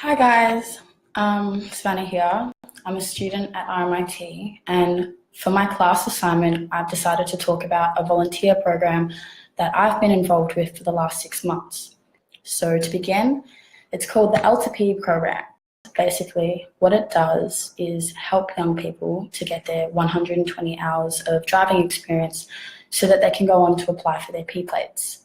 Hi guys, Savannah here. I'm a student at RMIT, and for my class assignment, I've decided to talk about a volunteer program that I've been involved with for the last 6 months. So to begin, it's called the L2P program. Basically, what it does is help young people to get their 120 hours of driving experience so that they can go on to apply for their P plates.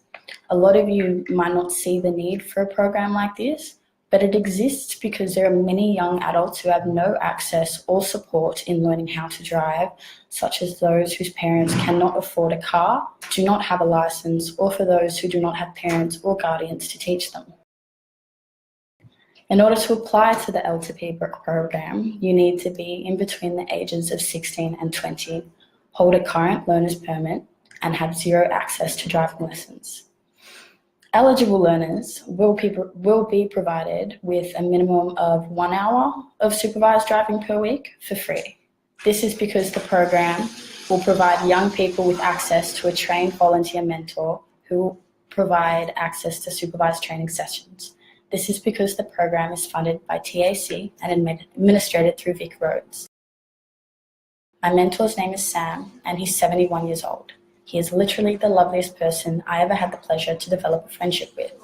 A lot of you might not see the need for a program like this, but it exists because there are many young adults who have no access or support in learning how to drive, such as those whose parents cannot afford a car, do not have a license, or for those who do not have parents or guardians to teach them. In order to apply to the L2P program, you need to be in between the ages of 16 and 20, hold a current learner's permit, and have zero access to driving lessons. Eligible learners will be provided with a minimum of 1 hour of supervised driving per week for free. This is because the program will provide young people with access to a trained volunteer mentor who will provide access to supervised training sessions. This is because the program is funded by TAC and administered through VicRoads. My mentor's name is Sam, and he's 71 years old. He is literally the loveliest person I ever had the pleasure to develop a friendship with.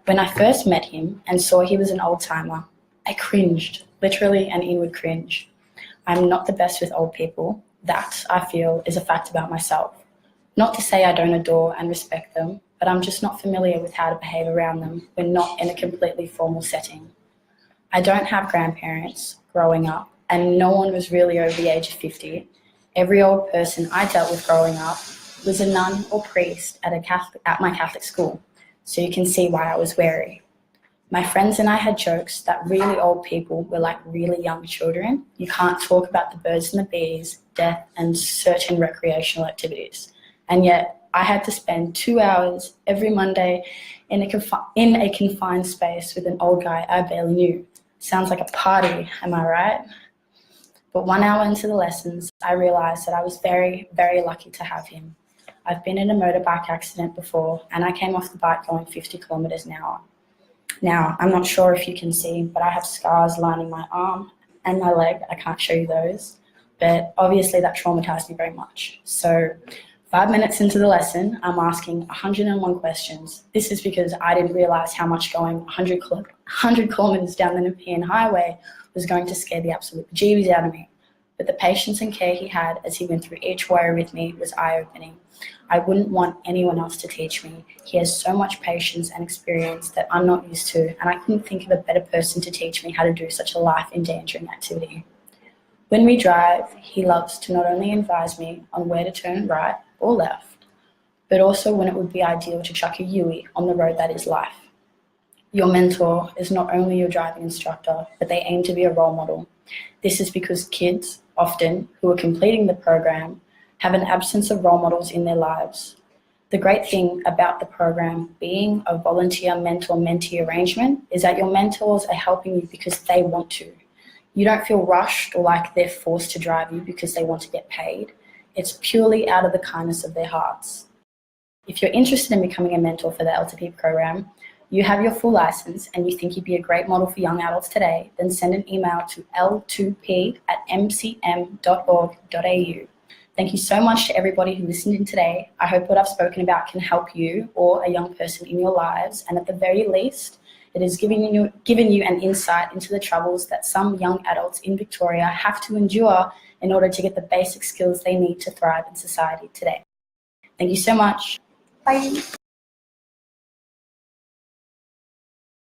When I first met him and saw he was an old-timer, I cringed, literally an inward cringe. I'm not the best with old people. That, I feel, is a fact about myself. Not to say I don't adore and respect them, but I'm just not familiar with how to behave around them when not in a completely formal setting. I don't have grandparents growing up, and no one was really over the age of 50. Every old person I dealt with growing up was a nun or priest at my Catholic school, so you can see why I was wary. My friends and I had jokes that really old people were like really young children. You can't talk about the birds and the bees, death, and certain recreational activities. And yet I had to spend 2 hours every Monday in a confined space with an old guy I barely knew. Sounds like a party, am I right? But 1 hour into the lessons, I realized that I was very, very lucky to have him. I've been in a motorbike accident before, and I came off the bike going 50 kilometers an hour. Now, I'm not sure if you can see, but I have scars lining my arm and my leg. I can't show you those, but obviously that traumatized me very much. So 5 minutes into the lesson, I'm asking 101 questions. This is because I didn't realize how much going 100 kilometers down the Nepean Highway was going to scare the absolute bejeebies out of me. But the patience and care he had as he went through each wire with me was eye-opening. I wouldn't want anyone else to teach me. He has so much patience and experience that I'm not used to, and I couldn't think of a better person to teach me how to do such a life-endangering activity. When we drive, he loves to not only advise me on where to turn right or left, but also when it would be ideal to chuck a Yui on the road that is life. Your mentor is not only your driving instructor, but they aim to be a role model. This is because kids, often, who are completing the program, have an absence of role models in their lives. The great thing about the program being a volunteer mentor-mentee arrangement is that your mentors are helping you because they want to. You don't feel rushed or like they're forced to drive you because they want to get paid. It's purely out of the kindness of their hearts. If you're interested in becoming a mentor for the L2P program, you have your full license and you think you'd be a great model for young adults today, then send an email to l2p@mcm.org.au. Thank you so much to everybody who listened in today. I hope what I've spoken about can help you or a young person in your lives, and at the very least, it has given you an insight into the troubles that some young adults in Victoria have to endure in order to get the basic skills they need to thrive in society today. Thank you so much. Bye.